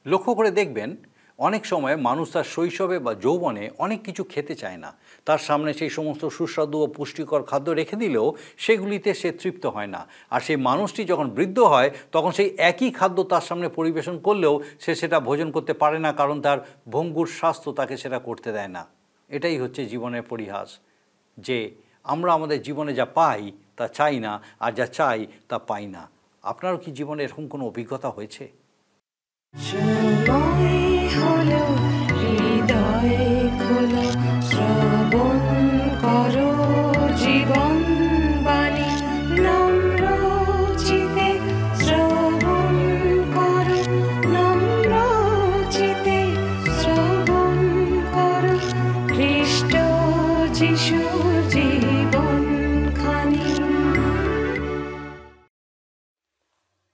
লক্ষ্য করে দেখবেন অনেক সময় মানুষ তার শৈশবে বা যৌবনে অনেক কিছু খেতে চায় না। তার সামনে সেই সমস্ত সুস্বাদু ও পুষ্টিকর খাদ্য রেখে দিলেও সেগুলিতে সে তৃপ্ত হয় না। আর সেই মানুষটি যখন বৃদ্ধ হয় তখন সেই একই খাদ্য তার সামনে পরিবেশন করলেও সে সেটা ভোজন করতে পারে না, কারণ তার ভঙ্গুর স্বাস্থ্য তাকে সেটা করতে দেয় না। এটাই হচ্ছে জীবনের পরিহাস, যে আমরা আমাদের জীবনে যা পাই তা চাই না, আর যা চাই তা পাই না। আপনারও কি জীবনে এরকম কোনো অভিজ্ঞতা হয়েছে?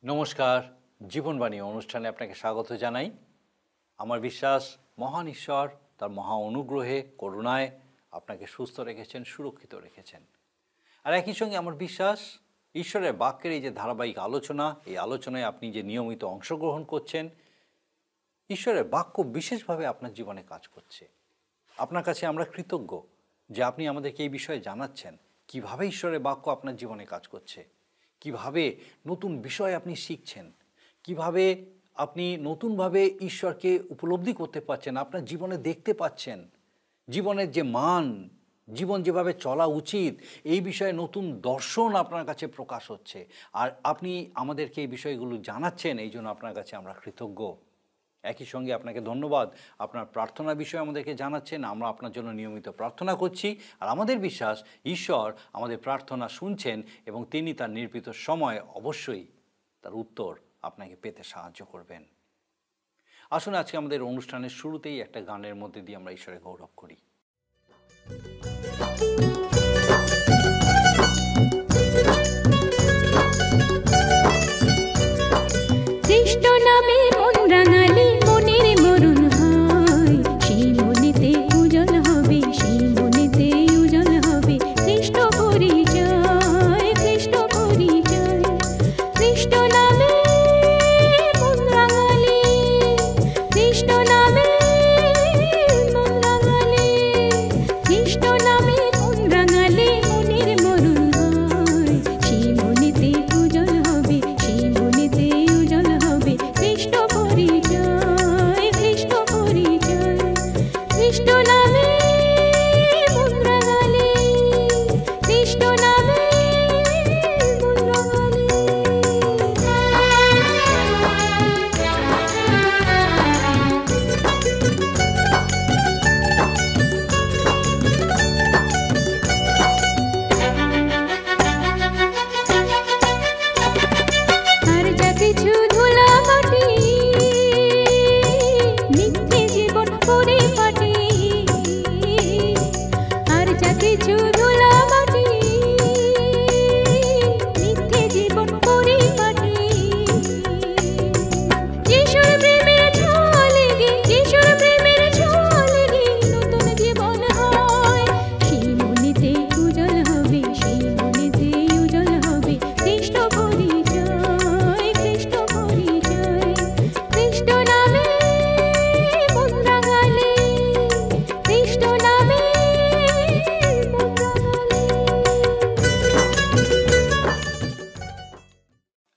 নমস্কার, জীবনবাণী অনুষ্ঠানে আপনাকে স্বাগত জানাই। আমার বিশ্বাস মহান ঈশ্বর তার মহা অনুগ্রহে করুণায় আপনাকে সুস্থ রেখেছেন, সুরক্ষিত রেখেছেন। আর একই সঙ্গে আমার বিশ্বাস ঈশ্বরের বাক্যের এই যে ধারাবাহিক আলোচনা, এই আলোচনায় আপনি যে নিয়মিত অংশগ্রহণ করছেন, ঈশ্বরের বাক্য বিশেষভাবে আপনার জীবনে কাজ করছে। আপনার কাছে আমরা কৃতজ্ঞ যে আপনি আমাদেরকে এই বিষয়ে জানাচ্ছেন কিভাবে ঈশ্বরের বাক্য আপনার জীবনে কাজ করছে, কিভাবে নতুন বিষয় আপনি শিখছেন, কিভাবে আপনি নতুনভাবে ঈশ্বরকে উপলব্ধি করতে পারছেন, আপনার জীবনে দেখতে পাচ্ছেন জীবনের যে মান, জীবন যেভাবে চলা উচিত, এই বিষয়ে নতুন দর্শন আপনার কাছে প্রকাশ হচ্ছে। আর আপনি আমাদেরকে এই বিষয়গুলো জানাচ্ছেন, এই জন্য আপনার কাছে আমরা কৃতজ্ঞ। একই সঙ্গে আপনাকে ধন্যবাদ, আপনার প্রার্থনার বিষয়ে আমাদেরকে জানাচ্ছেন। আমরা আপনার জন্য নিয়মিত প্রার্থনা করছি, আর আমাদের বিশ্বাস ঈশ্বর আমাদের প্রার্থনা শুনছেন এবং তিনি তার নির্ভীত সময় অবশ্যই তার উত্তর আপনাকে পেতে সাহায্য করবেন। আসুন আজকে আমাদের অনুষ্ঠানের শুরুতেই একটা গানের মধ্যে দিয়ে আমরা ঈশ্বরের গৌরব করি।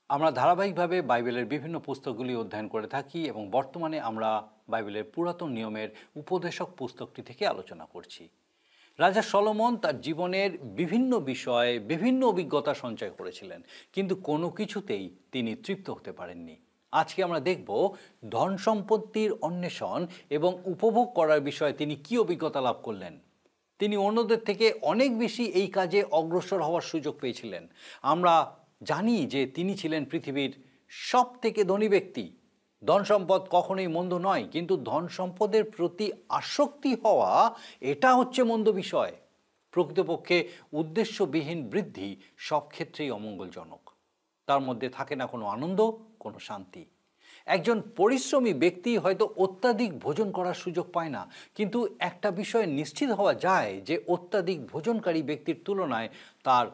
আমরা ধারাবাহিকভাবে বাইবেলের বিভিন্ন পুস্তকগুলি অধ্যয়ন করে থাকি এবং বর্তমানে আমরা বাইবেলের পুরাতন নিয়মের উপদেশক পুস্তকটি থেকে আলোচনা করছি। রাজা সলোমন তার জীবনের বিভিন্ন বিষয়ে বিভিন্ন অভিজ্ঞতা সঞ্চয় করেছিলেন, কিন্তু কোনো কিছুতেই তিনি তৃপ্ত হতে পারেননি। আজকে আমরা দেখব ধন সম্পত্তির অন্বেষণ এবং উপভোগ করার বিষয়ে তিনি কি অভিজ্ঞতা লাভ করলেন। তিনি অন্যদের থেকে অনেক বেশি এই কাজে অগ্রসর হওয়ার সুযোগ পেয়েছিলেন। আমরা জানি যে তিনি ছিলেন পৃথিবীর সব থেকে ধনী ব্যক্তি। ধন সম্পদ কখনোই মন্দ নয়, কিন্তু ধন সম্পদের প্রতি আসক্তি হওয়া এটা হচ্ছে মন্দ বিষয়। প্রকৃতপক্ষে উদ্দেশ্যবিহীন বৃদ্ধি সব ক্ষেত্রেই অমঙ্গলজনক। তার মধ্যে থাকে না কোনো আনন্দ, কোনো শান্তি। একজন পরিশ্রমী ব্যক্তি হয়তো অত্যাধিক ভোজন করার সুযোগ পায় না, কিন্তু একটা বিষয়ে নিশ্চিত হওয়া যায় যে অত্যাধিক ভোজনকারী ব্যক্তির তুলনায় তার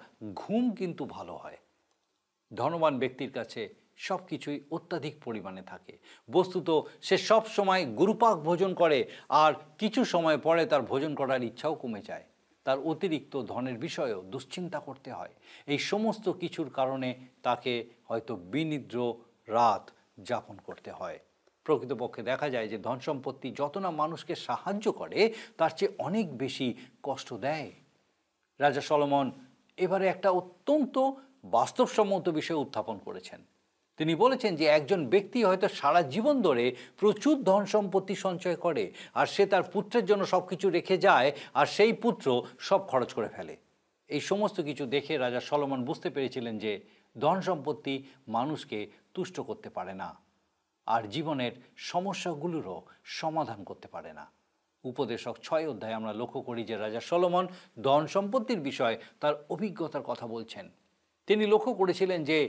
ঘুম কিন্তু ভালো হয়। ধনবান ব্যক্তির কাছে সব কিছুই অত্যাধিক পরিমাণে থাকে। বস্তুত সে সব সময় গুরুপাক ভোজন করে, আর কিছু সময় পরে তার ভোজন করার ইচ্ছাও কমে যায়। তার অতিরিক্ত ধনের বিষয়েও দুশ্চিন্তা করতে হয়। এই সমস্ত কিছুর কারণে তাকে হয়তো বিনিদ্র রাত যাপন করতে হয়। প্রকৃতপক্ষে দেখা যায় যে ধন সম্পত্তি যত না মানুষকে সাহায্য করে, তার চেয়ে অনেক বেশি কষ্ট দেয়। রাজা সলোমন এবারে একটা অত্যন্ত বাস্তবসম্মত বিষয় উত্থাপন করেছেন। তিনি বলেছেন যে একজন ব্যক্তি হয়তো সারা জীবন ধরে প্রচুর ধন সম্পত্তি সঞ্চয় করে, আর সে তার পুত্রের জন্য সব কিছু রেখে যায়, আর সেই পুত্র সব খরচ করে ফেলে। এই সমস্ত কিছু দেখে রাজা সলোমন বুঝতে পেরেছিলেন যে ধন সম্পত্তি মানুষকে তুষ্ট করতে পারে না, আর জীবনের সমস্যাগুলোরও সমাধান করতে পারে না। উপদেশক 6 অধ্যায়ে আমরা লক্ষ্য করি যে রাজা সলোমন ধন সম্পত্তির বিষয়ে তার অভিজ্ঞতার কথা বলছেন। তিনি লক্ষ্য করেছিলেন যে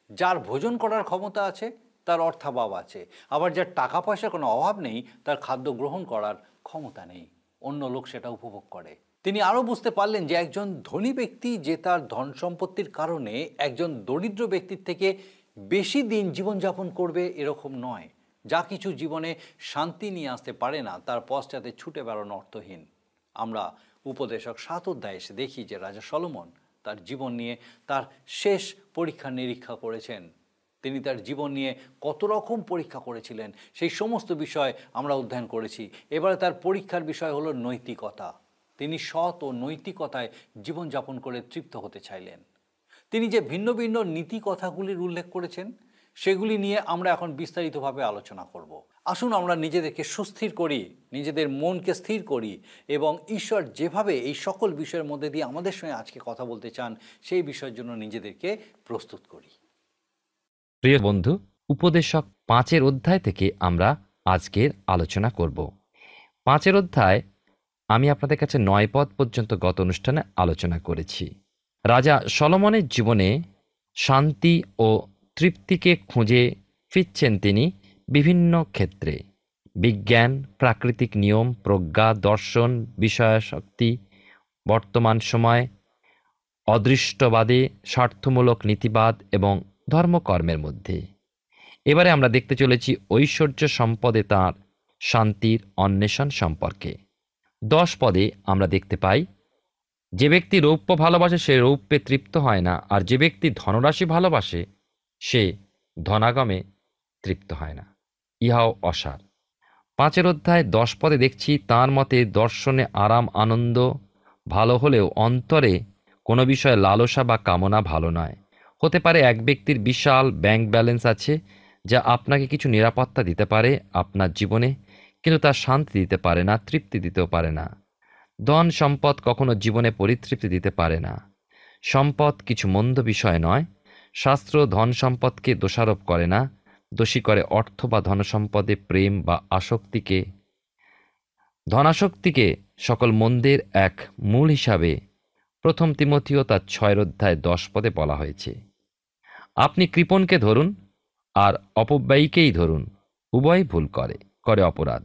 যার ভোজন করার ক্ষমতা আছে তার অর্থাভাব আছে, আবার যার টাকা পয়সার কোনো অভাব নেই তার খাদ্য গ্রহণ করার ক্ষমতা নেই। অন্য লোক সেটা উপভোগ করে। তিনি আরও বুঝতে পারলেন যে একজন ধনী ব্যক্তি যে তার ধন সম্পত্তির কারণে একজন দরিদ্র ব্যক্তির থেকে বেশি দিন জীবনযাপন করবে এরকম নয়। যা কিছু জীবনে শান্তি নিয়ে আসতে পারে না তার পশ্চাতে ছুটে বেড়ানো অর্থহীন। আমরা উপদেশক 7 অধ্যায়ে এসে দেখি যে রাজা সলোমন তার জীবন নিয়ে তার শেষ পরীক্ষা নিরীক্ষা করেছেন। তিনি তার জীবন নিয়ে কত রকম পরীক্ষা করেছিলেন সেই সমস্ত বিষয় আমরা অধ্যয়ন করেছি। এবারে তার পরীক্ষার বিষয় হলো নৈতিকতা। তিনি সৎ ও নৈতিকতায় জীবনযাপন করে তৃপ্ত হতে চাইলেন। তিনি যে ভিন্ন ভিন্ন নীতি কথাগুলির উল্লেখ করেছেন সেগুলি নিয়ে আমরা এখন বিস্তারিতভাবে আলোচনা করব। আসুন আমরা নিজেদেরকে সুস্থির করি, নিজেদের মনকে স্থির করি, এবং ঈশ্বর যেভাবে এই সকল বিষয়ের মধ্যে দিয়ে আমাদের সঙ্গে আজকে কথা বলতে চান সেই বিষয়ের জন্য নিজেদেরকে প্রস্তুত করি। প্রিয় বন্ধু, উপদেশক 5 অধ্যায় থেকে আমরা আজকের আলোচনা করব। 5 অধ্যায় আমি আপনাদের কাছে 9 পদ পর্যন্ত গত অনুষ্ঠানে আলোচনা করেছি। রাজা সলোমনের জীবনে শান্তি ও তৃপ্তিকে খুঁজে ফিরছেন তিনি বিভিন্ন ক্ষেত্রে। বিজ্ঞান, প্রাকৃতিক নিয়ম, প্রজ্ঞা, দর্শন, বিষয়াসক্তি, বর্তমান সময়, অদৃষ্টবাদে, স্বার্থমূলক নীতিবাদ এবং ধর্মকর্মের মধ্যে। এবারে আমরা দেখতে চলেছি ঐশ্বর্য সম্পদে তাঁর শান্তির অন্বেষণ সম্পর্কে। 10 পদে আমরা দেখতে পাই, যে ব্যক্তি রৌপ্য ভালোবাসে সে রৌপ্যে তৃপ্ত হয় না, আর যে ব্যক্তি ধনরাশি ভালোবাসে সে ধনাগমে তৃপ্ত হয় না, ইহাও অসার। 5 অধ্যায় 10 পদে দেখছি, তাঁর মতে দর্শনে আরাম আনন্দ ভালো হলেও অন্তরে কোনো বিষয়ে লালসা বা কামনা ভালো নয়। হতে পারে এক ব্যক্তির বিশাল ব্যাংক ব্যালেন্স আছে যা আপনাকে কিছু নিরাপত্তা দিতে পারে আপনার জীবনে, কিন্তু তার শান্তি দিতে পারে না, তৃপ্তি দিতেও পারে না। ধন সম্পদ কখনো জীবনে পরিতৃপ্তি দিতে পারে না। সম্পদ কিছু মন্দ বিষয় নয়। শাস্ত্র ধন সম্পদকে দোষারোপ করে না, দোষী করে অর্থ বা ধনসম্পদে প্রেম বা আসক্তিকে। ধনাসক্তিকে সকল মন্দের এক মূল হিসাবে 1 তিমথিও তার 6 অধ্যায় 10 পদে বলা হয়েছে। আপনি কৃপণকে ধরুন আর অপব্যয়ীকেই ধরুন, উভয় ভুল করে অপরাধ।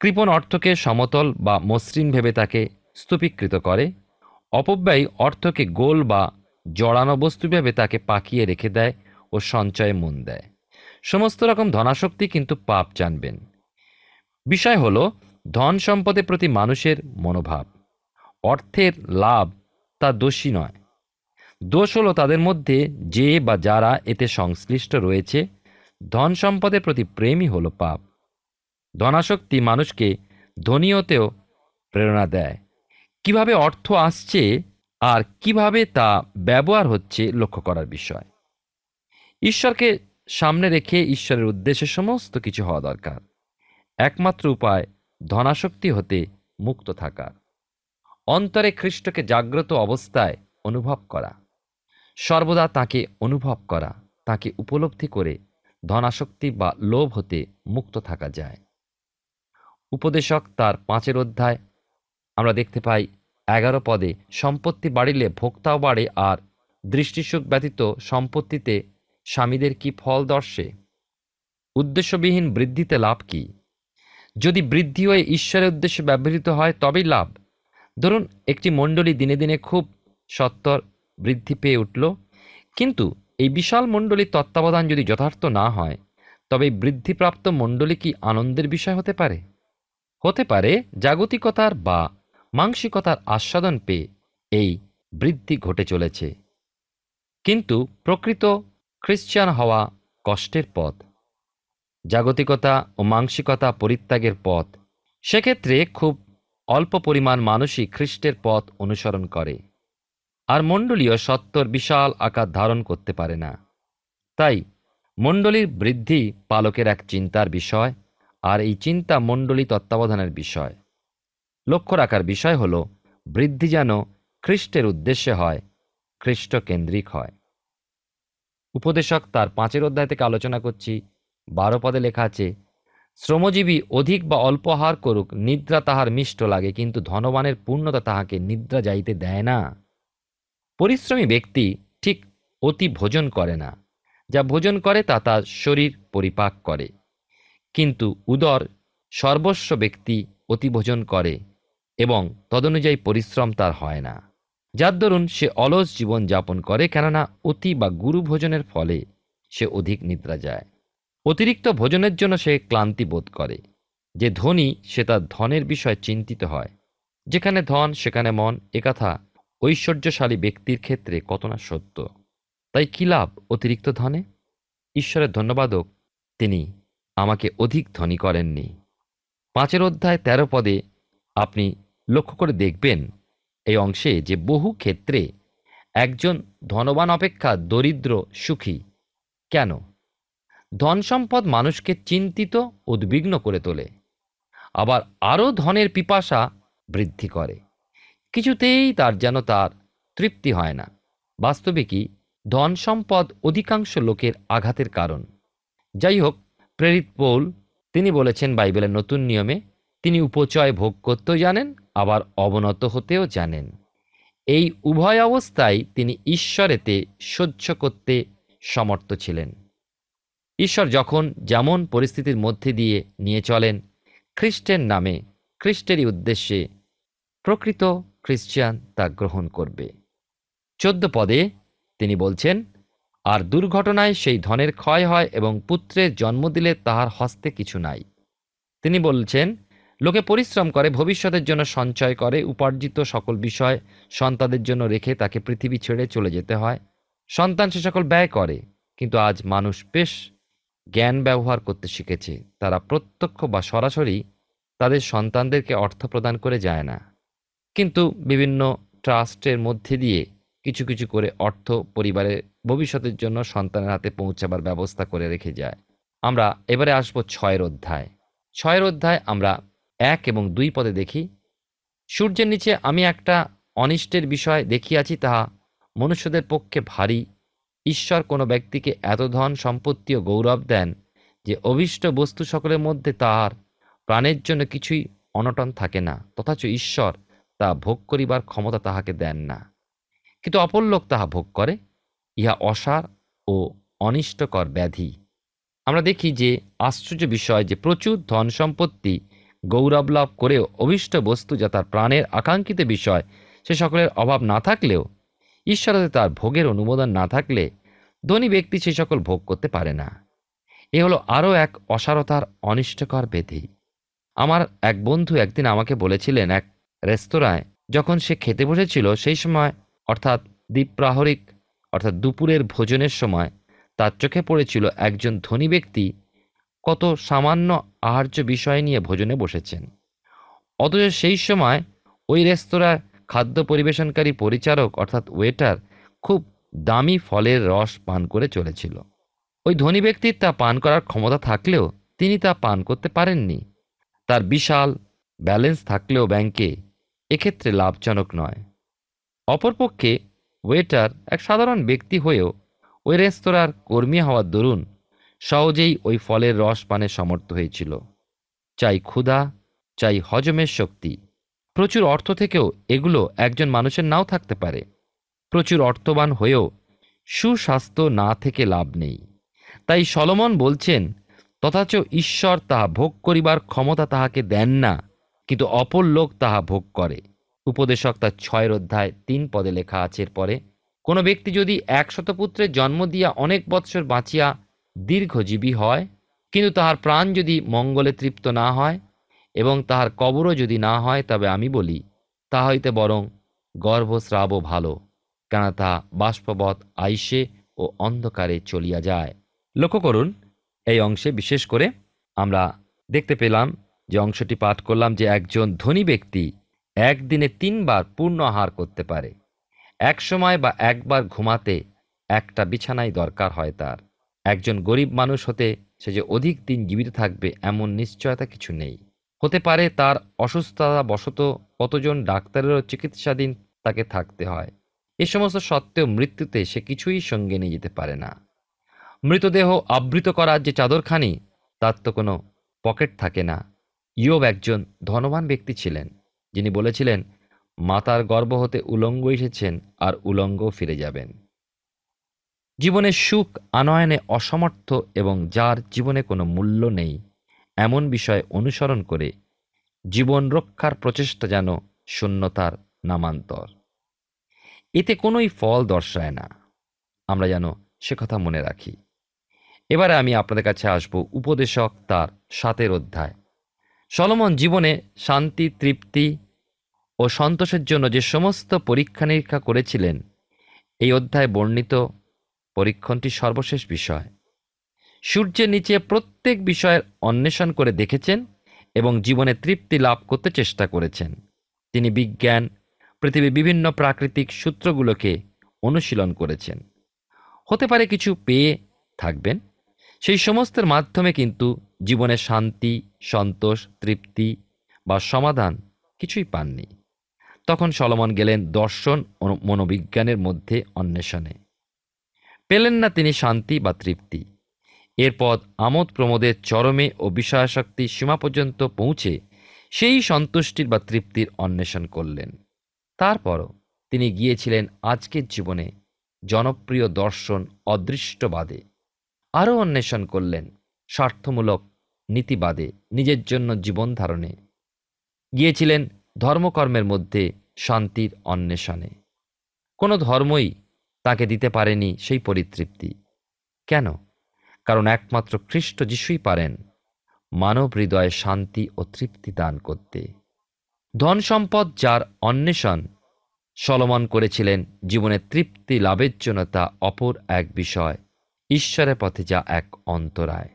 কৃপণ অর্থকে সমতল বা মসৃণ ভেবে তাকে স্তূপীকৃত করে, অপব্যয়ী অর্থকে গোল বা জড়ানো বস্তু ভেবে তাকে পাকিয়ে রেখে দেয় ও সঞ্চয়ে মন দেয়। সমস্ত রকম ধনাসক্তি কিন্তু পাপ, জানবেন। বিষয় হলো ধন সম্পদের প্রতি মানুষের মনোভাব। অর্থের লাভ তা দোষী নয়, দোষ হলো তাদের মধ্যে যে বা যারা এতে সংশ্লিষ্ট রয়েছে। ধন সম্পদের প্রতি প্রেমই হলো পাপ। ধনাসক্তি মানুষকে ধনী হতেও প্রেরণা দেয়। কিভাবে অর্থ আসছে আর কিভাবে তা ব্যবহার হচ্ছে লক্ষ্য করার বিষয়। ঈশ্বরকে সামনে রেখে ঈশ্বরের উদ্দেশ্যে সমস্ত কিছু হওয়া দরকার। একমাত্র উপায় ধনাসক্তি হতে মুক্ত থাকা, অন্তরে খ্রিস্টকে জাগ্রত অবস্থায় অনুভব করা, সর্বদা তাকে অনুভব করা, তাকে উপলব্ধি করে ধনাসক্তি বা লোভ হতে মুক্ত থাকা যায়। উপদেশক তার 5 অধ্যায় আমরা দেখতে পাই 11 পদে, সম্পত্তি বাড়িলে ভোক্তাও বাড়ে, আর দৃষ্টিসুখ ব্যতীত সম্পত্তিতে স্বামীদের কি ফল দর্শে? উদ্দেশ্যবিহীন বৃদ্ধিতে লাভ কি? যদি বৃদ্ধি হয়ে ঈশ্বরের উদ্দেশ্যে ব্যবহৃত হয় তবেই লাভ। ধরুন একটি মণ্ডলী দিনে দিনে খুব সত্বর বৃদ্ধি পেয়ে উঠল, কিন্তু এই বিশাল মণ্ডলীর তত্ত্বাবধান যদি যথার্থ না হয়, তবে এই বৃদ্ধিপ্রাপ্ত মণ্ডলী কি আনন্দের বিষয় হতে পারে? হতে পারে জাগতিকতার বা মাংসিকতার আস্বাদন পেয়ে এই বৃদ্ধি ঘটে চলেছে। কিন্তু প্রকৃত খ্রিস্টান হওয়া কষ্টের পথ, জাগতিকতা ও মাংসিকতা পরিত্যাগের পথ। সেক্ষেত্রে খুব অল্প পরিমাণ মানুষই খ্রিস্টের পথ অনুসরণ করে, আর মণ্ডলীয় সত্যর বিশাল আকার ধারণ করতে পারে না। তাই মণ্ডলীর বৃদ্ধি পালকের এক চিন্তার বিষয়, আর এই চিন্তা মণ্ডলী তত্ত্বাবধানের বিষয়। লক্ষ্য রাখার বিষয় হল বৃদ্ধি যেন খ্রিস্টের উদ্দেশ্যে হয়, খ্রিস্ট কেন্দ্রিক হয়। উপদেশক তার 5 অধ্যায় থেকে আলোচনা করছি। 12 পদে লেখা আছে, শ্রমজীবী অধিক বা অল্প আহার করুক, নিদ্রা তাহার মিষ্ট লাগে, কিন্তু ধনবানের পূর্ণতা তাহাকে নিদ্রা যাইতে দেয় না। পরিশ্রমী ব্যক্তি ঠিক অতি ভোজন করে না, যা ভোজন করে তা তার শরীর পরিপাক করে। কিন্তু উদর সর্বস্ব ব্যক্তি অতি ভোজন করে এবং তদনুযায়ী পরিশ্রম তার হয় না, যার দরুন সে অলস জীবন যাপন করে, কেননা অতি বা গুরু ভোজনের ফলে সে অধিক নিদ্রা যায়। অতিরিক্ত ভোজনের জন্য সে ক্লান্তি বোধ করে। যে ধনী সে তার ধনের বিষয়ে চিন্তিত হয়। যেখানে ধন সেখানে মন, একথা ঐশ্বর্যশালী ব্যক্তির ক্ষেত্রে কত না সত্য। তাই কি লাভ অতিরিক্ত ধনে? ঈশ্বরের ধন্যবাদ হোক, তিনি আমাকে অধিক ধনী করেননি। 5 অধ্যায় 13 পদে আপনি লক্ষ্য করে দেখবেন এই অংশে যে বহু ক্ষেত্রে একজন ধনবান অপেক্ষা দরিদ্র সুখী। কেন? ধন সম্পদ মানুষকে চিন্তিত, উদ্বিগ্ন করে তোলে, আবার আরও ধনের পিপাসা বৃদ্ধি করে। কিছুতেই তার যেন তার তৃপ্তি হয় না। বাস্তবিকই ধন সম্পদ অধিকাংশ লোকের আঘাতের কারণ। যাই হোক, প্রেরিত পৌল তিনি বলেছেন বাইবেলের নতুন নিয়মে, তিনি উপচয় ভোগ করতেও জানেন, আবার অবনত হতেও জানেন। এই উভয় অবস্থায় তিনি ঈশ্বরেতে সহ্য করতে সমর্থ ছিলেন। ঈশ্বর যখন যেমন পরিস্থিতির মধ্যে দিয়ে নিয়ে চলেন, খ্রিস্টের নামে, খ্রিস্টেরই উদ্দেশ্যে প্রকৃত খ্রিস্টান তা গ্রহণ করবে। 14 পদে তিনি বলছেন, আর দুর্ঘটনায় সেই ধনের ক্ষয় হয় এবং পুত্রের জন্ম দিলে তাহার হস্তে কিছু নাই। তিনি বলছেন, লোকে পরিশ্রম করে, ভবিষ্যতের জন্য সঞ্চয় করে, উপার্জিত সকল বিষয় সন্তানদের জন্য রেখে তাকে পৃথিবী ছেড়ে চলে যেতে হয়। সন্তান সে সকল ব্যয় করে, কিন্তু আজ মানুষ বেশ জ্ঞান ব্যবহার করতে শিখেছে। তারা প্রত্যক্ষ বা সরাসরি তাদের সন্তানদেরকে অর্থ প্রদান করে যায় না, কিন্তু বিভিন্ন ট্রাস্টের মধ্যে দিয়ে কিছু কিছু করে অর্থ পরিবারের ভবিষ্যতের জন্য সন্তানের হাতে পৌঁছাবার ব্যবস্থা করে রেখে যায়। আমরা এবারে আসব 6 অধ্যায়। 6 অধ্যায় আমরা 1 এবং 2 পদে দেখি, সূর্যের নিচে আমি একটা অনিষ্টের বিষয় দেখিয়াছি, তাহা মনুষ্যদের পক্ষে ভারী। ঈশ্বর কোনো ব্যক্তিকে এত ধন সম্পত্তি ও গৌরব দেন যে অভীষ্ট বস্তু সকলের মধ্যে তাহার প্রাণের জন্য কিছুই অনটন থাকে না, তথাচ ঈশ্বর তা ভোগ করিবার ক্ষমতা তাহাকে দেন না। কিন্তু অপর লোক তাহা ভোগ করে, ইহা অসার ও অনিষ্টকর ব্যাধি। আমরা দেখি যে আশ্চর্য বিষয় যে প্রচুর ধন সম্পত্তি গৌরব লাভ করেও অভীষ্ট বস্তু যা তার প্রাণের আকাঙ্ক্ষিত বিষয় সে সকলের অভাব না থাকলেও, ঈশ্বরতে তার ভোগের অনুমোদন না থাকলে ধনী ব্যক্তি সে সকল ভোগ করতে পারে না। এ হলো আরও এক অসারতার অনিষ্টকর ব্যাধি। আমার এক বন্ধু একদিন আমাকে বলেছিলেন, এক রেস্তোরাঁয় যখন সে খেতে বসেছিল, সেই সময় অর্থাৎ দ্বীপ্রাহরিক অর্থাৎ দুপুরের ভোজনের সময় তার চোখে পড়েছিল একজন ধনী ব্যক্তি কত সামান্য আহার্য বিষয় নিয়ে ভোজনে বসেছেন, অথচ সেই সময় ওই রেস্তোরাঁর খাদ্য পরিবেশনকারী পরিচারক অর্থাৎ ওয়েটার খুব দামি ফলের রস পান করে চলেছিল। ওই ধনী ব্যক্তির তা পান করার ক্ষমতা থাকলেও তিনি তা পান করতে পারেননি। তার বিশাল ব্যালেন্স থাকলেও ব্যাংকে এক্ষেত্রে লাভজনক নয়। অপরপক্ষে ওয়েটার এক সাধারণ ব্যক্তি হয়েও ওই রেস্তোরাঁর কর্মী হওয়ার দরুন সহজেই ওই ফলের রস পানে সমর্থ হয়েছিল। চাই ক্ষুধা, চাই হজমের শক্তি। প্রচুর অর্থ থেকেও এগুলো একজন মানুষের নাও থাকতে পারে। প্রচুর অর্থবান হয়েও সুস্বাস্থ্য না থেকে লাভ নেই। তাই সলোমন বলছেন, তথাচ ঈশ্বর তাহা ভোগ করিবার ক্ষমতা তাহাকে দেন না, কিন্তু অপর লোক তাহা ভোগ করে। উপদেশক তার 6 অধ্যায় 3 পদে লেখা আছে, এরপরে, কোনো ব্যক্তি যদি 100 পুত্রের জন্ম দিয়া অনেক বৎসর বাঁচিয়া দীর্ঘজীবী হয়, কিন্তু তাহার প্রাণ যদি মঙ্গলে তৃপ্ত না হয় এবং তাহার কবরও যদি না হয়, তবে আমি বলি তা হইতে বরং গর্ভস্রাবও ভালো, কেন তা বাষ্পবৎ আইসে ও অন্ধকারে চলিয়া যায়। লক্ষ্য করুন, এই অংশে বিশেষ করে আমরা দেখতে পেলাম, যে অংশটি পাঠ করলাম, যে একজন ধনী ব্যক্তি একদিনে 3 বার পূর্ণ আহার করতে পারে। এক সময় বা একবার ঘুমাতে একটা বিছানাই দরকার হয় তার। একজন গরিব মানুষ হতে সে যে অধিক দিন জীবিত থাকবে এমন নিশ্চয়তা কিছু নেই। হতে পারে তার অসুস্থতা বশত কতজন ডাক্তারেরও চিকিৎসাধীন তাকে থাকতে হয়। এ সমস্ত সত্ত্বেও মৃত্যুতে সে কিছুই সঙ্গে নিয়ে যেতে পারে না। মৃতদেহ আবৃত করার যে চাদরখানি, তার তো কোনো পকেট থাকে না। ইয়োব একজন ধনবান ব্যক্তি ছিলেন, যিনি বলেছিলেন, মাতার গর্ভ হতে উলঙ্গ এসেছেন আর উলঙ্গও ফিরে যাবেন। জীবনের সুখ আনয়নে অসমর্থ এবং যার জীবনে কোনো মূল্য নেই, এমন বিষয় অনুসরণ করে জীবন রক্ষার প্রচেষ্টা যেন শূন্যতার নামান্তর। এতে কোনোই ফল দর্শায় না। আমরা যেন সে কথা মনে রাখি। এবারে আমি আপনাদের কাছে আসব উপদেশক তার 7 অধ্যায়। সলোমন জীবনে শান্তি, তৃপ্তি ও সন্তোষের জন্য যে সমস্ত পরীক্ষা নিরীক্ষা করেছিলেন, এই অধ্যায়ে বর্ণিত পরীক্ষণটি সর্বশেষ বিষয়। সূর্যের নিচে প্রত্যেক বিষয়ের অন্বেষণ করে দেখেছেন এবং জীবনে তৃপ্তি লাভ করতে চেষ্টা করেছেন। তিনি বিজ্ঞান, পৃথিবীর বিভিন্ন প্রাকৃতিক সূত্রগুলোকে অনুশীলন করেছেন। হতে পারে কিছু পেয়ে থাকবেন, সেই সমস্তের মাধ্যমে কিন্তু জীবনে শান্তি, সন্তোষ, তৃপ্তি বা সমাধান কিছুই পাননি। তখন সলোমন গেলেন দর্শন ও মনোবিজ্ঞানের মধ্যে অন্বেষণে। পেলেন না তিনি শান্তি বা তৃপ্তি। এরপর আমোদ প্রমোদের চরমে ও বিষয়াসক্তি সীমা পর্যন্ত পৌঁছে সেই সন্তুষ্টির বা তৃপ্তির অন্বেষণ করলেন। তারপরও তিনি গিয়েছিলেন আজকের জীবনে জনপ্রিয় দর্শন অদৃষ্টবাদে। আরও অন্বেষণ করলেন স্বার্থমূলক নীতিবাদে, নিজের জন্য জীবন ধারণে। গিয়েছিলেন ধর্মকর্মের মধ্যে শান্তির অন্বেষণে। কোনো ধর্মই তাকে দিতে পারেনি সেই পরিতৃপ্তি। কেন? কারণ একমাত্র খ্রিস্ট যিশুই পারেন মানব হৃদয়ে শান্তি ও তৃপ্তি দান করতে। ধন সম্পদ যার অন্বেষণ সলোমন করেছিলেন জীবনে তৃপ্তি লাভের জন্য, তা অপর এক বিষয়, ঈশ্বরের পথে যা এক অন্তরায়।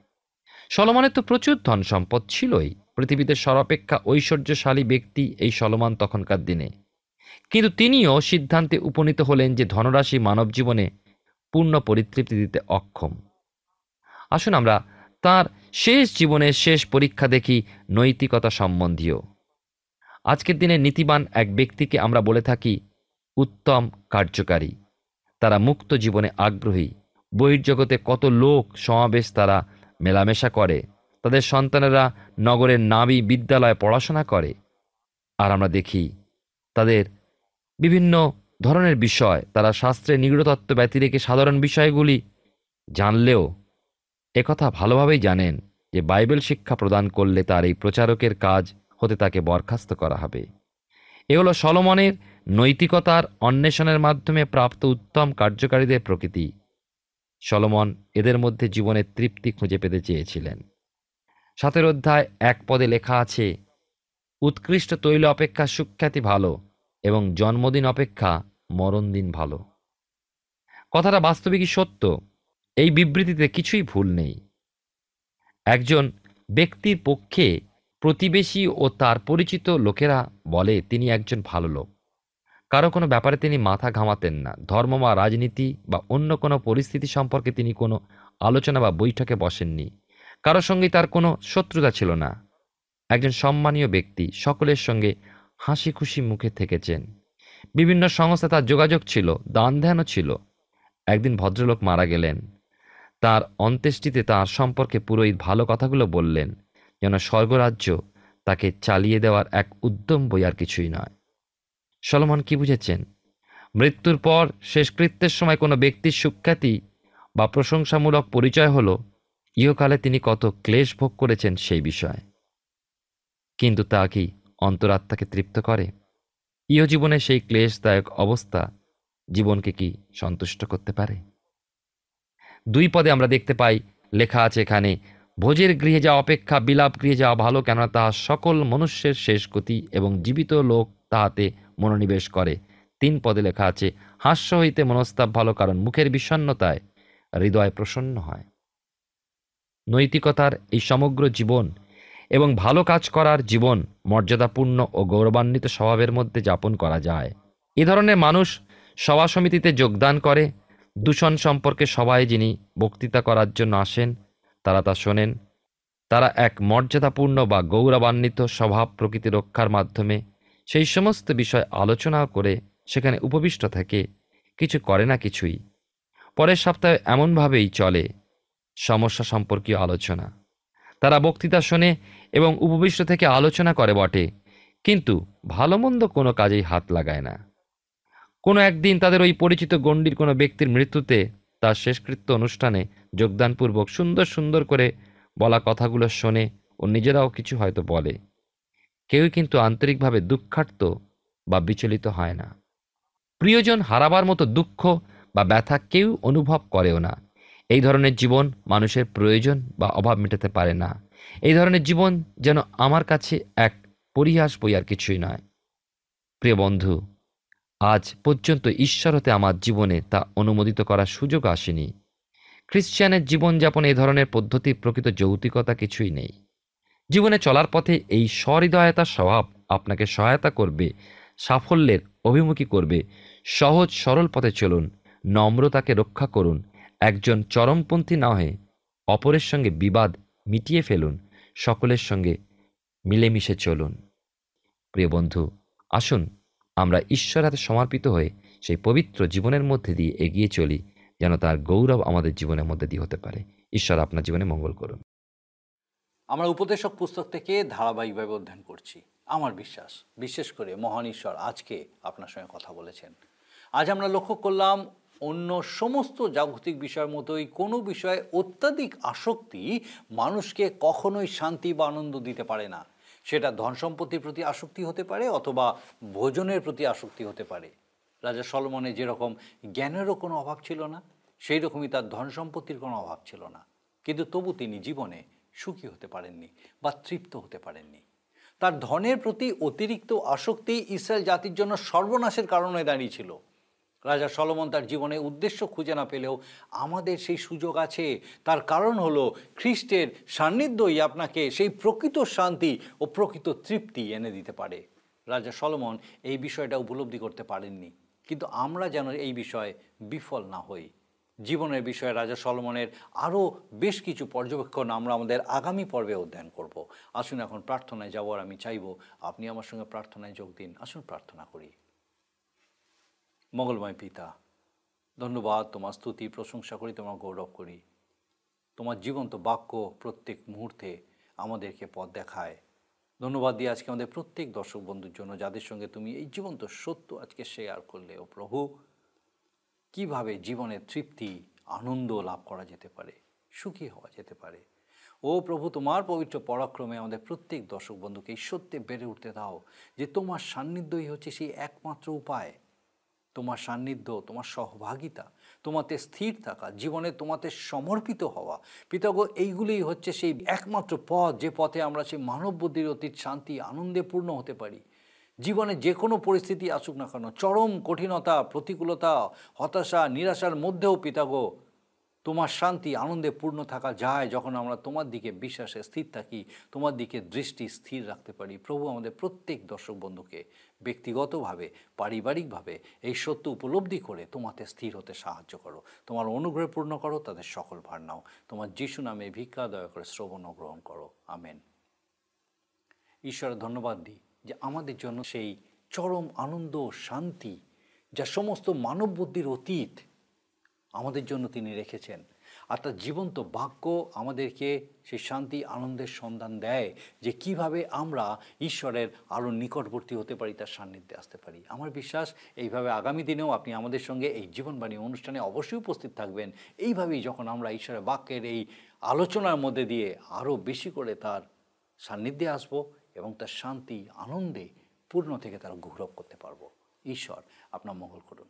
সলোমনের তো প্রচুর ধন সম্পদ ছিলই। পৃথিবীতে সর্বাপেক্ষা ঐশ্বর্যশালী ব্যক্তি এই সলোমন তখনকার দিনে। কিন্তু তিনিও সিদ্ধান্তে উপনীত হলেন যে ধনরাশি মানব জীবনে পূর্ণ পরিতৃপ্তি দিতে অক্ষম। আসুন আমরা তার শেষ জীবনের শেষ পরীক্ষা দেখি নৈতিকতা সম্বন্ধীয়। আজকের দিনে নীতিবান এক ব্যক্তিকে আমরা বলে থাকি উত্তম কার্যকারী। তারা মুক্ত জীবনে আগ্রহী। বহির্জগতে কত লোক সমাবেশ, তারা মেলামেশা করে। তাদের সন্তানেরা নগরের নামী বিদ্যালয়ে পড়াশোনা করে। আর আমরা দেখি তাদের বিভিন্ন ধরনের বিষয়, তারা শাস্ত্রের নিগূঢ়তত্ত্ব ব্যতি রেখে সাধারণ বিষয়গুলি জানলেও একথা ভালোভাবেই জানেন যে বাইবেল শিক্ষা প্রদান করলে তার এই প্রচারকের কাজ হতে তাকে বরখাস্ত করা হবে। এ হলো সলোমনের নৈতিকতার অন্বেষণের মাধ্যমে প্রাপ্ত উত্তম কার্যকারীদের প্রকৃতি। সলোমন এদের মধ্যে জীবনের তৃপ্তি খুঁজে পেতে চেয়েছিলেন। 7 অধ্যায় 1 পদে লেখা আছে, উৎকৃষ্ট তৈল অপেক্ষা সুখ্যাতি ভালো এবং জন্মদিন অপেক্ষা মরণদিন ভালো। কথাটা বাস্তবিকই সত্য। এই বিবৃতিতে কিছুই ভুল নেই। একজন ব্যক্তির পক্ষে প্রতিবেশী ও তার পরিচিত লোকেরা বলে তিনি একজন ভালো লোক। কারো কোনো ব্যাপারে তিনি মাথা ঘামাতেন না। ধর্ম বা রাজনীতি বা অন্য কোনো পরিস্থিতি সম্পর্কে তিনি কোনো আলোচনা বা বৈঠকে বসেননি। কারো সঙ্গে তার কোনো শত্রুতা ছিল না। একজন সম্মানীয় ব্যক্তি, সকলের সঙ্গে হাসি খুশি মুখে থেকেছেন। বিভিন্ন সংস্থা তার যোগাযোগ ছিল, দান ধ্যানও ছিল। একদিন ভদ্রলোক মারা গেলেন। তার অন্ত্যেষ্টিতে তাঁর সম্পর্কে পুরোহিত ভালো কথাগুলো বললেন, যেন স্বর্গরাজ্য তাকে চালিয়ে দেওয়ার এক উদ্যম বই, আর কিছুই নয়। সলোমন কি বুঝেছেন? মৃত্যুর পর শেষকৃত্যের সময় কোনো ব্যক্তির সুখ্যাতি বা প্রশংসামূলক পরিচয় হলো ইহকালে তিনি কত ক্লেশ ভোগ করেছেন সেই বিষয়। কিন্তু তা কি অন্তরাত্মাকে তৃপ্ত করে? ইহজীবনে সেই ক্লেশদায়ক অবস্থা জীবনকে কি সন্তুষ্ট করতে পারে? 2 পদে আমরা দেখতে পাই, লেখা আছে এখানে, ভোজের গৃহে যাওয়া অপেক্ষা বিলাপ গৃহে যাওয়া ভালো, কেননা তাহা সকল মনুষ্যের শেষ গতি এবং জীবিত লোক তাহাতে মনোনিবেশ করে। 3 পদে লেখা আছে, হাস্য হইতে মনস্তাপ ভালো, কারণ মুখের বিষণ্ণতায় হৃদয় প্রসন্ন হয়। নৈতিকতার এই সমগ্র জীবন এবং ভালো কাজ করার জীবন মর্যাদাপূর্ণ ও গৌরবান্বিত স্বভাবের মধ্যে যাপন করা যায়। এ ধরনের মানুষ সভা সমিতিতে যোগদান করে। দূষণ সম্পর্কে সবাই যিনি বক্তৃতা করার জন্য আসেন তারা তা শোনেন। তারা এক মর্যাদাপূর্ণ বা গৌরবান্বিত স্বভাব প্রকৃতি রক্ষার মাধ্যমে সেই সমস্ত বিষয় আলোচনা করে সেখানে উপবিষ্ট থাকে, কিছু করে না কিছুই। পরের সপ্তাহে এমনভাবেই চলে সমস্যা সম্পর্কীয় আলোচনা। তারা বক্তৃতা শোনে এবং উপবিষ্ট থেকে আলোচনা করে বটে, কিন্তু ভালো মন্দ কোনো কাজেই হাত লাগায় না। কোনো একদিন তাদের ওই পরিচিত গণ্ডির কোনো ব্যক্তির মৃত্যুতে তার শেষকৃত্য অনুষ্ঠানে যোগদানপূর্বক সুন্দর সুন্দর করে বলা কথাগুলো শোনে ও নিজেরাও কিছু হয়তো বলে। কেউই কিন্তু আন্তরিকভাবে দুঃখার্ত বা বিচলিত হয় না। প্রিয়জন হারাবার মতো দুঃখ বা ব্যথা কেউ অনুভব করেও না। এই ধরনের জীবন মানুষের প্রয়োজন বা অভাব মেটাতে পারে না। এই ধরনের জীবন যেন আমার কাছে এক পরিহাস বই আর কিছুই নয়। প্রিয় বন্ধু, আজ পর্যন্ত ঈশ্বর হতে আমার জীবনে তা অনুমোদিত করার সুযোগ আসেনি। খ্রিস্টানের জীবনযাপনে এই ধরনের পদ্ধতির প্রকৃত যৌক্তিকতা কিছুই নেই। জীবনে চলার পথে এই সহৃদয়তার স্বভাব আপনাকে সহায়তা করবে, সাফল্যের অভিমুখী করবে। সহজ সরল পথে চলুন, নম্রতাকে রক্ষা করুন, একজন চরমপন্থী না হয়ে অপরের সঙ্গে বিবাদ মিটিয়ে ফেলুন, সকলের সঙ্গে মিলেমিশে চলুন। প্রিয় বন্ধু, আসুন আমরা ঈশ্বর হাতে সমর্পিত হয়ে সেই পবিত্র জীবনের মধ্যে দিয়ে এগিয়ে চলি, যেন তার গৌরব আমাদের জীবনের মধ্যে দিয়ে হতে পারে। ঈশ্বর আপনার জীবনে মঙ্গল করুন। আমরা উপদেশক পুস্তক থেকে ধারাবাহিকভাবে অধ্যয়ন করছি। আমার বিশ্বাস, বিশেষ করে মহান ঈশ্বর আজকে আপনার সঙ্গে কথা বলেছেন। আজ আমরা লক্ষ্য করলাম, অন্য সমস্ত জাগতিক বিষয়ের মতোই কোনো বিষয়ে অত্যাধিক আসক্তি মানুষকে কখনোই শান্তি বা আনন্দ দিতে পারে না। সেটা ধন সম্পত্তির প্রতি আসক্তি হতে পারে অথবা ভোজনের প্রতি আসক্তি হতে পারে। রাজা সলোমনের যেরকম জ্ঞানেরও কোনো অভাব ছিল না, সেই রকমই তার ধন সম্পত্তির কোনো অভাব ছিল না, কিন্তু তবু তিনি জীবনে সুখী হতে পারেননি বা তৃপ্ত হতে পারেননি। তার ধনের প্রতি অতিরিক্ত আসক্তি ইসরায়েল জাতির জন্য সর্বনাশের কারণে দাঁড়িয়েছিল। রাজা সলোমন তার জীবনে উদ্দেশ্য খুঁজে না পেলেও আমাদের সেই সুযোগ আছে। তার কারণ হলো খ্রিস্টের সান্নিধ্যই আপনাকে সেই প্রকৃত শান্তি ও প্রকৃত তৃপ্তি এনে দিতে পারে। রাজা সলোমন এই বিষয়টা উপলব্ধি করতে পারেননি, কিন্তু আমরা যেন এই বিষয়ে বিফল না হই। জীবনের বিষয়ে রাজা সলোমনের আরও বেশ কিছু পর্যবেক্ষণ আমরা আমাদের আগামী পর্বে অধ্যয়ন করব। আসুন এখন প্রার্থনায় যাওয়ার আমি চাইব আপনি আমার সঙ্গে প্রার্থনায় যোগ দিন। আসুন প্রার্থনা করি। মঙ্গলময় পিতা, ধন্যবাদ, তোমার স্তুতি প্রশংসা করি, তোমার গৌরব করি। তোমার জীবন্ত বাক্য প্রত্যেক মুহূর্তে আমাদেরকে পথ দেখায়। ধন্যবাদ দিয়ে আজকে আমাদের প্রত্যেক দর্শক বন্ধুর জন্য, যাদের সঙ্গে তুমি এই জীবন্ত সত্য আজকে শেয়ার করলে। ও প্রভু, কিভাবে জীবনের তৃপ্তি আনন্দ লাভ করা যেতে পারে, সুখী হওয়া যেতে পারে। ও প্রভু, তোমার পবিত্র পরাক্রমে আমাদের প্রত্যেক দর্শক বন্ধুকে এই সত্যে বেড়ে উঠতে দাও যে তোমার সান্নিধ্যই হচ্ছে সেই একমাত্র উপায়। তোমার সান্নিধ্য, তোমার সহভাগিতা, তোমাতে স্থির থাকা, জীবনে তোমাতে সমর্পিত হওয়া, পিতাগো, এইগুলিই হচ্ছে সেই একমাত্র পথ, যে পথে আমরা সেই মানব বুদ্ধির অতীত শান্তি আনন্দে পূর্ণ হতে পারি। জীবনে যে কোনো পরিস্থিতি আসুক না কেন, চরম কঠিনতা, প্রতিকূলতা, হতাশা, নিরাশার মধ্যেও পিতাগো, তোমার শান্তি আনন্দে পূর্ণ থাকা যায় যখন আমরা তোমার দিকে বিশ্বাসে স্থির থাকি, তোমার দিকে দৃষ্টি স্থির রাখতে পারি। প্রভু, আমাদের প্রত্যেক দর্শক বন্ধুকে ব্যক্তিগতভাবে, পারিবারিকভাবে এই সত্য উপলব্ধি করে তোমাতে স্থির হতে সাহায্য করো। তোমার অনুগ্রহ পূর্ণ করো, তাদের সকল ভার নাও। তোমার যিশু নামে ভিক্ষা দয়া করে শ্রবণ ও গ্রহণ করো। আমেন। ঈশ্বরের ধন্যবাদ দিই যে আমাদের জন্য সেই চরম আনন্দ, শান্তি, যা সমস্ত মানব বুদ্ধির অতীত, আমাদের জন্য তিনি রেখেছেন। আর তার জীবন্ত বাক্য আমাদেরকে সেই শান্তি আনন্দের সন্ধান দেয় যে কিভাবে আমরা ঈশ্বরের আরও নিকটবর্তী হতে পারি, তার সান্নিধ্যে আসতে পারি। আমার বিশ্বাস এইভাবে আগামী দিনেও আপনি আমাদের সঙ্গে এই জীবনবাণী অনুষ্ঠানে অবশ্যই উপস্থিত থাকবেন। এইভাবেই যখন আমরা ঈশ্বরের বাক্যের এই আলোচনার মধ্যে দিয়ে আরও বেশি করে তার সান্নিধ্যে আসব এবং তার শান্তি আনন্দে পূর্ণ থেকে তারা গৌরব করতে পারবো। ঈশ্বর আপনার মঙ্গল করুন।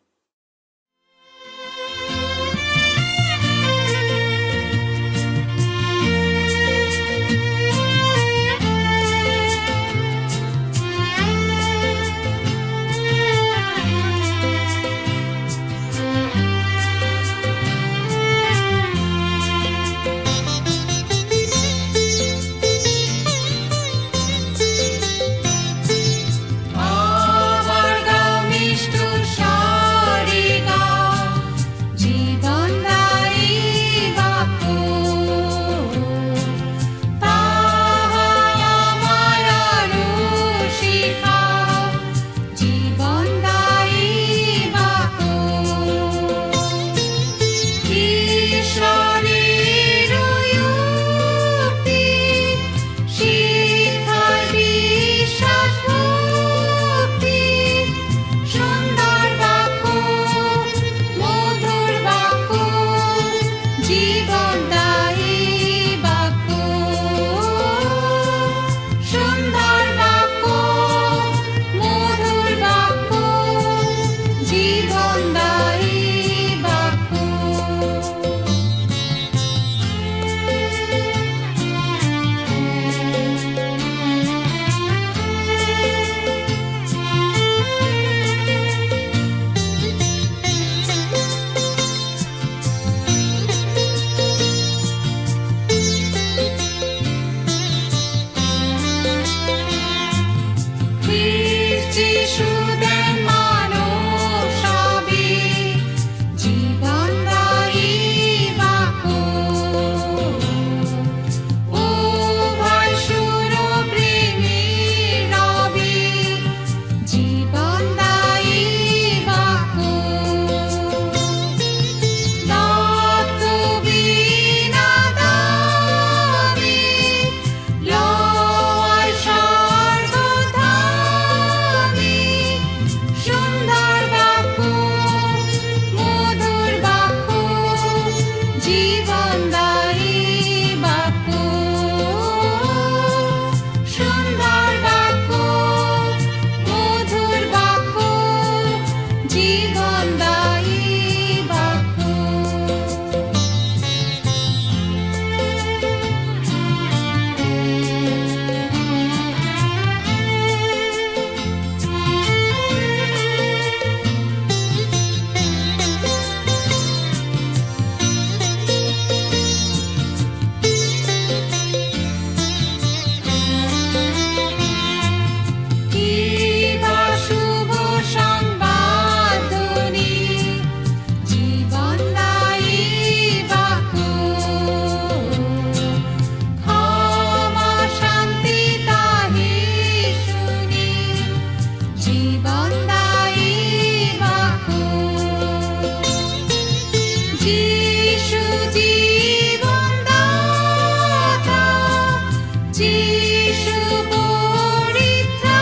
যিশু পরিত্রাতা,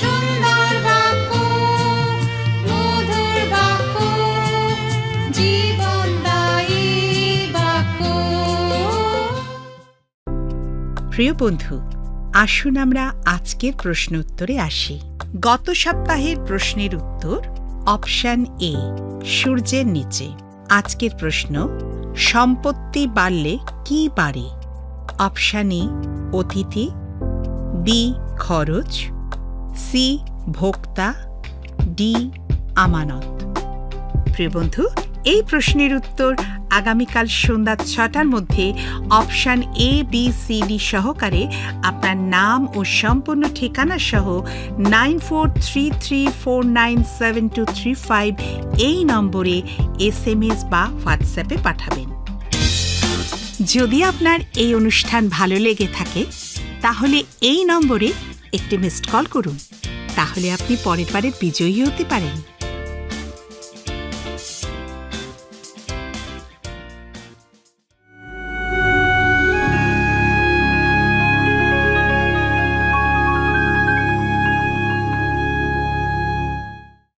সুন্দর বাক্য, মধুর বাক্য, জীবনদায়ী বাক্য। প্রিয় বন্ধু, আসুন আমরা আজকের প্রশ্ন উত্তরে আসি। গত সপ্তাহের প্রশ্নের উত্তর অপশন এ, সূর্যের নিচে। আজকের প্রশ্ন, সম্পত্তি বাড়লে কি বাড়ে? অপশন এ, অতিথি, বি, খরচ, সি, ভোক্তা, ডি, আমানত। প্রিয় বন্ধু, এই প্রশ্নের উত্তর আগামীকাল সন্ধ্যা 6টার মধ্যে option A, B, C, D সহকারে আপনার নাম ও সম্পূর্ণ ঠিকানা সহ 9433497235 এই নম্বরে SMS বা হোয়াটসঅ্যাপে পাঠাবেন। যদি আপনার এই অনুষ্ঠান ভালো লেগে থাকে তাহলে এই নম্বরে একটি মিসড কল করুন, তাহলে আপনি পরের বারের বিজয়ী হতে পারেন।